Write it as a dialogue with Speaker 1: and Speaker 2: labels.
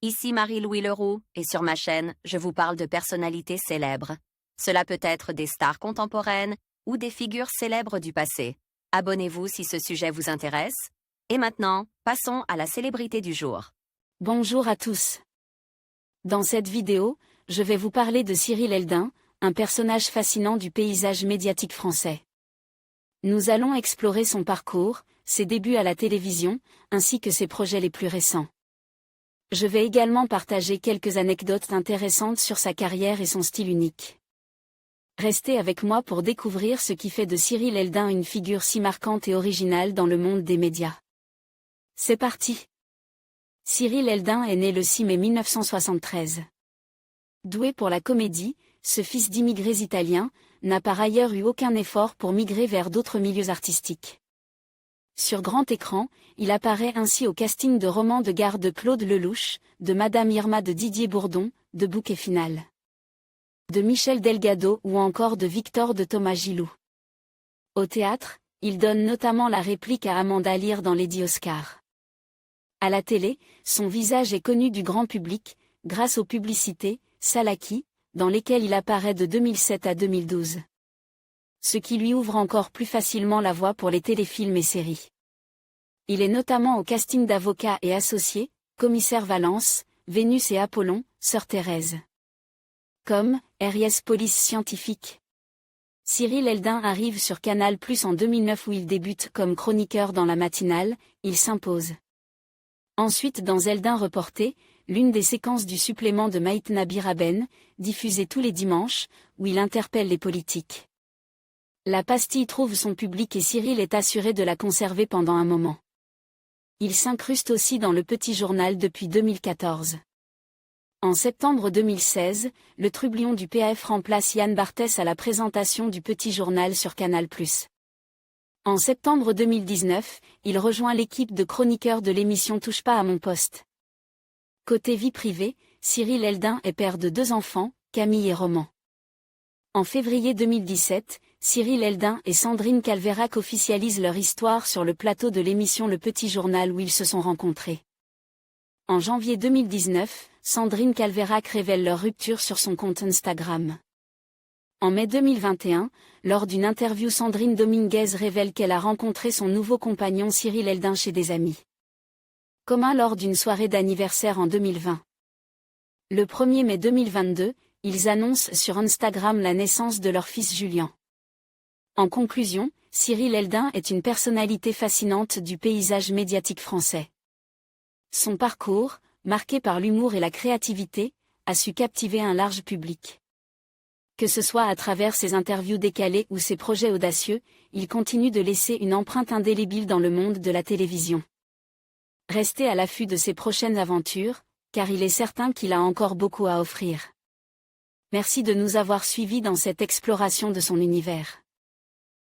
Speaker 1: Ici Marie-Louis Leroux, et sur ma chaîne, je vous parle de personnalités célèbres. Cela peut être des stars contemporaines ou des figures célèbres du passé. Abonnez-vous si ce sujet vous intéresse. Et maintenant, passons à la célébrité du jour.
Speaker 2: Bonjour à tous. Dans cette vidéo, je vais vous parler de Cyril Eldin, un personnage fascinant du paysage médiatique français. Nous allons explorer son parcours, ses débuts à la télévision, ainsi que ses projets les plus récents. Je vais également partager quelques anecdotes intéressantes sur sa carrière et son style unique. Restez avec moi pour découvrir ce qui fait de Cyril Eldin une figure si marquante et originale dans le monde des médias. C'est parti! Cyril Eldin est né le 6 mai 1973. Doué pour la comédie, ce fils d'immigrés italiens n'a par ailleurs eu aucun effort pour migrer vers d'autres milieux artistiques. Sur grand écran, il apparaît ainsi au casting de romans de gare de Claude Lelouch, de Madame Irma de Didier Bourdon, de Bouquet Final, de Michel Delgado ou encore de Victor de Thomas Gilou. Au théâtre, il donne notamment la réplique à Amanda Lear dans Lady Oscar. À la télé, son visage est connu du grand public, grâce aux publicités « Salaki », dans lesquelles il apparaît de 2007 à 2012. Ce qui lui ouvre encore plus facilement la voie pour les téléfilms et séries. Il est notamment au casting d'Avocats et Associés, Commissaire Valence, Vénus et Apollon, Sœur Thérèse. Comme RIS Police Scientifique. Cyril Eldin arrive sur Canal+ en 2009 où il débute comme chroniqueur dans la matinale, il s'impose. Ensuite dans Eldin Reporté, l'une des séquences du supplément de Maïtena Biraben, diffusée tous les dimanches, où il interpelle les politiques. La pastille trouve son public et Cyril est assuré de la conserver pendant un moment. Il s'incruste aussi dans le Petit Journal depuis 2014. En septembre 2016, le trublion du PAF remplace Yann Barthès à la présentation du Petit Journal sur Canal+. En septembre 2019, il rejoint l'équipe de chroniqueurs de l'émission Touche pas à mon poste. Côté vie privée, Cyril Eldin est père de 2 enfants, Camille et Roman. En février 2017, Cyril Eldin et Sandrine Calverac officialisent leur histoire sur le plateau de l'émission Le Petit Journal où ils se sont rencontrés. En janvier 2019, Sandrine Calverac révèle leur rupture sur son compte Instagram. En mai 2021, lors d'une interview, Sandrine Dominguez révèle qu'elle a rencontré son nouveau compagnon Cyril Eldin chez des amis communs lors d'une soirée d'anniversaire en 2020. Le 1er mai 2022, ils annoncent sur Instagram la naissance de leur fils Julien. En conclusion, Cyril Eldin est une personnalité fascinante du paysage médiatique français. Son parcours, marqué par l'humour et la créativité, a su captiver un large public. Que ce soit à travers ses interviews décalées ou ses projets audacieux, il continue de laisser une empreinte indélébile dans le monde de la télévision. Restez à l'affût de ses prochaines aventures, car il est certain qu'il a encore beaucoup à offrir. Merci de nous avoir suivis dans cette exploration de son univers.